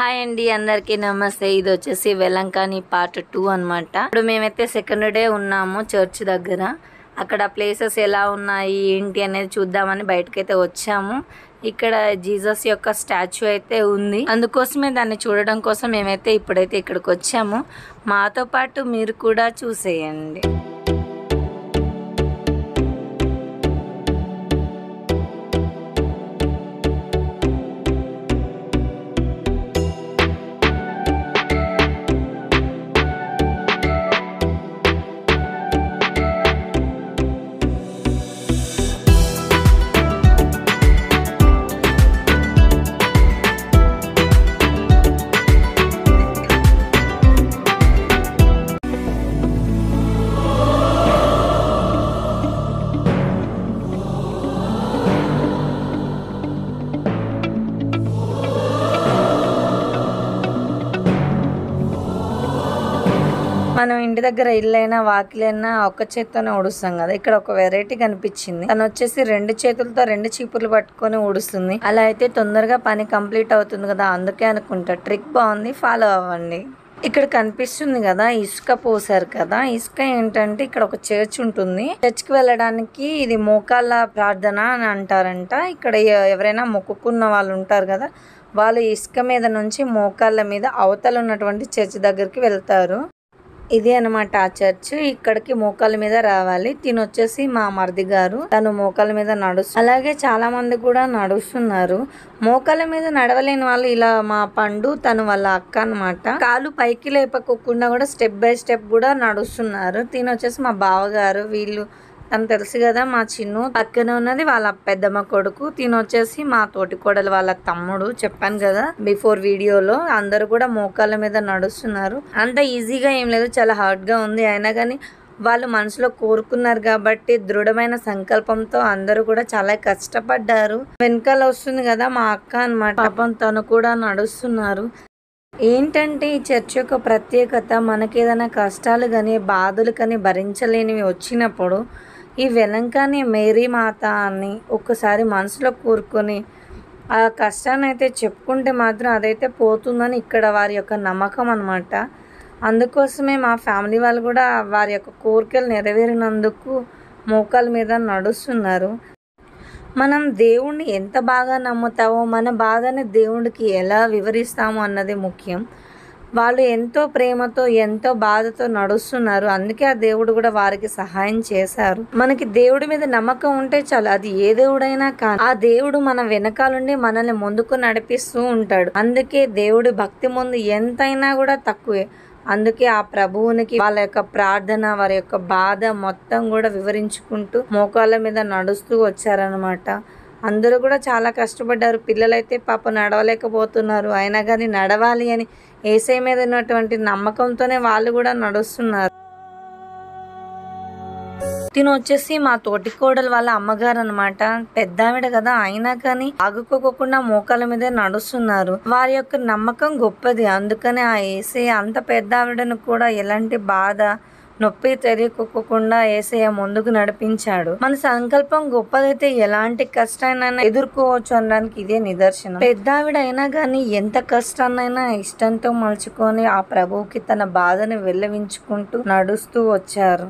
Hi అండి, అందరికీ నమస్తే. ఇది వచ్చేసి వెలంకాని పార్ట్ 2 అనమాట. ఇప్పుడు మేమైతే సెకండ్ డే ఉన్నాము చర్చ్ దగ్గర. అక్కడ ప్లేసెస్ ఎలా ఉన్నాయి ఏంటి అనేది చూద్దామని బయటకైతే వచ్చాము. ఇక్కడ జీసస్ యొక్క స్టాచ్యూ అయితే ఉంది, అందుకోసమే దాన్ని చూడడం కోసం మేమైతే ఇప్పుడైతే ఇక్కడికి వచ్చాము. మాతో పాటు మీరు కూడా చూసేయండి. మనం ఇంటి దగ్గర ఇల్లైనా వాకిలైనా ఒక్క చేత్తోనే ఊడుస్తాం కదా. ఇక్కడ ఒక వెరైటీ కనిపించింది. తను వచ్చేసి 2 చేతులతో 2 చీపులు పట్టుకొని ఊడుస్తుంది. అలా అయితే తొందరగా పని కంప్లీట్ అవుతుంది కదా, అందుకే అనుకుంటా. ట్రిక్ బాగుంది, ఫాలో అవ్వండి. ఇక్కడ కనిపిస్తుంది కదా, ఇసుక పోసారు కదా. ఇసుక ఏంటంటే ఇక్కడ ఒక చర్చ్ ఉంటుంది. చర్చ్ కి వెళ్ళడానికి ఇది మోకాళ్ళ ప్రార్థన అని అంటారంట. ఇక్కడ ఎవరైనా మొక్కుకున్న వాళ్ళు ఉంటారు కదా, వాళ్ళు ఇసుక మీద నుంచి మోకాళ్ళ మీద అవతల ఉన్నటువంటి చర్చ్ దగ్గరికి వెళ్తారు. ఇది అనమాట ఆ చర్చ్. ఇక్కడికి మోకాళ్ళ మీద రావాలి. తిను వచ్చేసి మా మరిది గారు, తను మోకాళ్ళ మీద నడుస్తుంది. అలాగే చాలా మంది కూడా నడుస్తున్నారు. మోకాళ్ళ మీద నడవలేని వాళ్ళు ఇలా మా పండు, తను వాళ్ళ అక్క అనమాట. కాలు పైకి లేపకోకుండా కూడా స్టెప్ బై స్టెప్ కూడా నడుస్తున్నారు. తిను వచ్చేసి మా బావగారు. వీళ్ళు తను తెలుసు కదా, మా చిన్ను. పక్కన ఉన్నది వాళ్ళ పెద్దమ్మ కొడుకు. తిను వచ్చేసి మా తోటి కోడలు వాళ్ళ తమ్ముడు. చెప్పాను కదా బిఫోర్ వీడియోలో. అందరూ కూడా మోకాళ్ళ మీద నడుస్తున్నారు. అంత ఈజీగా ఏం లేదు, చాలా హార్డ్ గా ఉంది. అయినా కానీ వాళ్ళు మనసులో కోరుకున్నారు కాబట్టి దృఢమైన సంకల్పంతో అందరూ కూడా చాలా కష్టపడ్డారు. వెనకాల వస్తుంది కదా మా అక్క అన్నమాట. పాపం తను కూడా నడుస్తున్నారు. ఏంటంటే ఈ చర్చ్ యొక్క ప్రత్యేకత, మనకేదైనా కష్టాలు కానీ బాధలు కానీ భరించలేనివి వచ్చినప్పుడు ఈ వెలంకాని మేరీ మాత అని ఒక్కసారి మనసులో కూరుకొని ఆ కష్టాన్ని అయితే చెప్పుకుంటే మాత్రం అదైతే పోతుందని ఇక్కడ వారి యొక్క నమ్మకం అనమాట. అందుకోసమే మా ఫ్యామిలీ వాళ్ళు కూడా వారి యొక్క కోరికలు నెరవేరినందుకు మోకాళ్ళ మీద నడుస్తున్నారు. మనం దేవుణ్ణి ఎంత బాగా నమ్ముతామో మన బాధని దేవుడికి ఎలా వివరిస్తామో అన్నది ముఖ్యం. వాళ్ళు ఎంతో ప్రేమతో ఎంతో బాధతో నడుస్తున్నారు. అందుకే ఆ దేవుడు కూడా వారికి సహాయం చేశారు. మనకి దేవుడి మీద నమ్మకం ఉంటే చాలు, అది ఏ దేవుడైనా కానీ ఆ దేవుడు మన వెనకాలండి మనల్ని ముందుకు నడిపిస్తూ ఉంటాడు. అందుకే దేవుడి భక్తి ముందు ఎంతైనా కూడా తక్కువే. అందుకే ఆ ప్రభువునికి వాళ్ళ యొక్క ప్రార్థన, వారి యొక్క బాధ మొత్తం కూడా వివరించుకుంటూ మోకాళ్ళ మీద నడుస్తూ వచ్చారనమాట. అందరూ కూడా చాలా కష్టపడ్డారు. పిల్లలైతే పాప నడవలేకపోతున్నారు. అయినా కానీ నడవాలి అని యేసయ్య మీద ఉన్నటువంటి నమ్మకంతోనే వాళ్ళు కూడా నడుస్తున్నారు. తిను వచ్చేసి మా తోటి కోడలు వాళ్ళ అమ్మగారు అనమాట. పెద్దావిడ కదా, అయినా కానీ ఆగుకోకుండా మోకాళ్ళ మీదే నడుస్తున్నారు. వారి యొక్క నమ్మకం గొప్పది. అందుకనే ఆ యేసయ్య అంత పెద్దావిడను కూడా ఎలాంటి బాధ నొప్పి తెలియకోకుండా యేసయ్య ముందుకు నడిపించాడు. మన సంకల్పం గొప్పదైతే ఎలాంటి కష్టాన్నైనా ఎదుర్కోవచ్చు అనడానికి ఇదే నిదర్శనం. పెద్దావిడ అయినా కానీ ఎంత కష్టాన్నైనా ఇష్టంతో మలుచుకొని ఆ ప్రభువుకి తన బాధను వెల్లవించుకుంటూ నడుస్తూ వచ్చారు.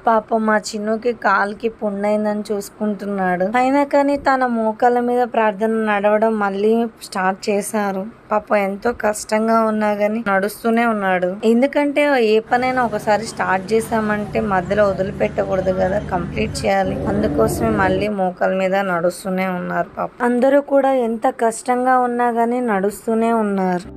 పాపం మా చిన్నుకి కాలుకి పుండైందని చూసుకుంటున్నాడు. అయినా కానీ తన మోకాళ్ళ మీద ప్రార్థన నడవడం మళ్ళీ స్టార్ట్ చేశారు. పాపం ఎంతో కష్టంగా ఉన్నా గానీ నడుస్తూనే ఉన్నాడు. ఎందుకంటే ఏ పనైనా ఒకసారి స్టార్ట్ చేసామంటే మధ్యలో వదిలిపెట్టకూడదు కదా, కంప్లీట్ చేయాలి. అందుకోసమే మళ్ళీ మోకాళ్ళ మీద నడుస్తూనే ఉన్నారు. పాపం అందరూ కూడా ఎంత కష్టంగా ఉన్నా గానీ నడుస్తూనే ఉన్నారు.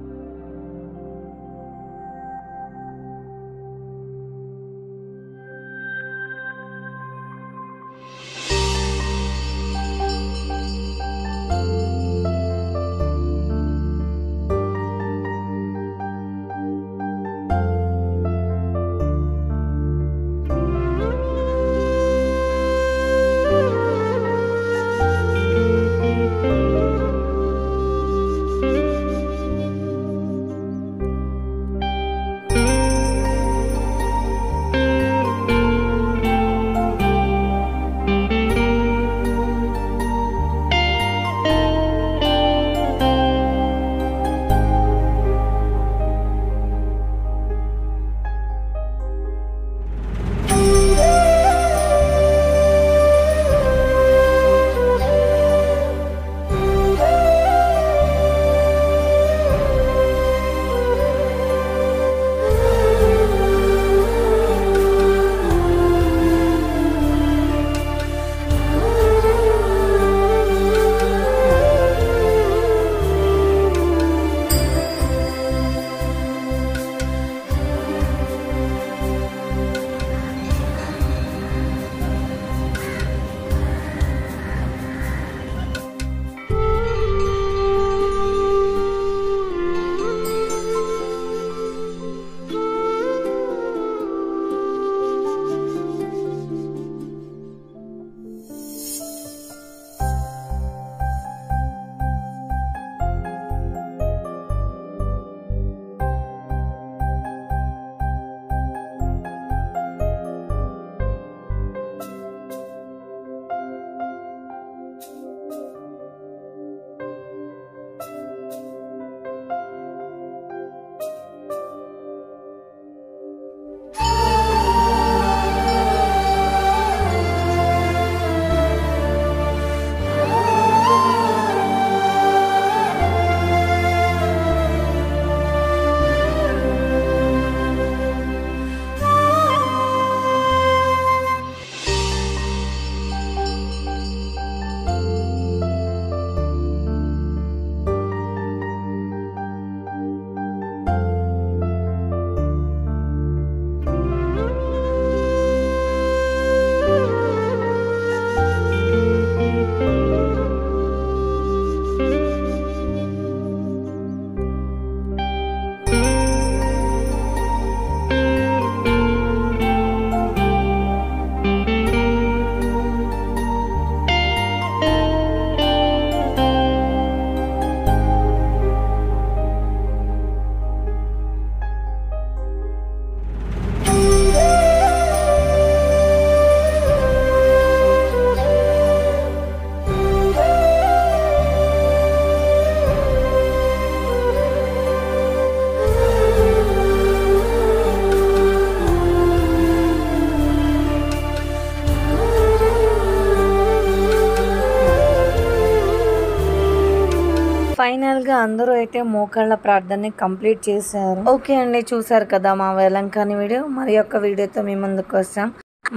ఫైనల్ గా అందరూ అయితే మోకాళ్ళ ప్రార్థనని కంప్లీట్ చేశారు. ఓకే అండి, చూసారు కదా మా వేలంకాని వీడియో. మరి యొక్క వీడియోతో మీ ముందుకు వస్తాం.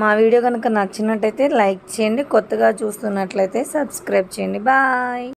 మా వీడియో కనుక నచ్చినట్టయితే లైక్ చేయండి, కొత్తగా చూస్తున్నట్లయితే సబ్స్క్రైబ్ చేయండి. బాయ్.